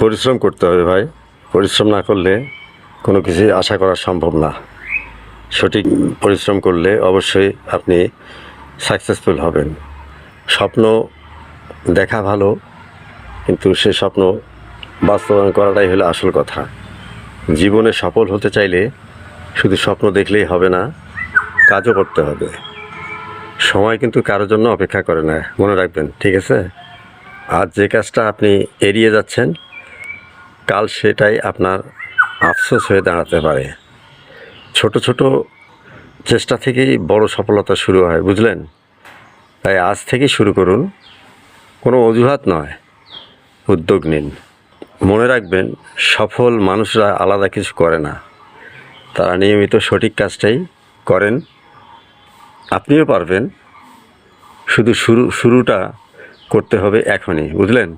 পরিশ্রম করতে হবে ভাই। পরিশ্রম না করলে কোনো কিছুই আশা করা সম্ভব না। সঠিক পরিশ্রম করলে অবশ্যই আপনি সাকসেসফুল হবেন। স্বপ্ন দেখা ভালো, কিন্তু সে স্বপ্ন বাস্তবায়ন করাটাই হলো আসল কথা। জীবনে সফল হতে চাইলে শুধু স্বপ্ন দেখলেই হবে না, কাজও করতে হবে। সময় কিন্তু কারোর জন্য অপেক্ষা করে না, মনে রাখবেন, ঠিক আছে? আজ যে কাজটা আপনি এড়িয়ে যাচ্ছেন, কাল সেটাই আপনার আফসোস হয়ে দাঁড়াতে পারে। ছোট ছোট চেষ্টা থেকেই বড় সফলতা শুরু হয়, বুঝলেন? তাই আজ থেকেই শুরু করুন, কোনো অজুহাত নয়, উদ্যোগ নিন। মনে রাখবেন, সফল মানুষরা আলাদা কিছু করে না, তারা নিয়মিত সঠিক কাজটাই করেন। আপনিও পারবেন, শুধু শুরুটা করতে হবে এখনই, বুঝলেন?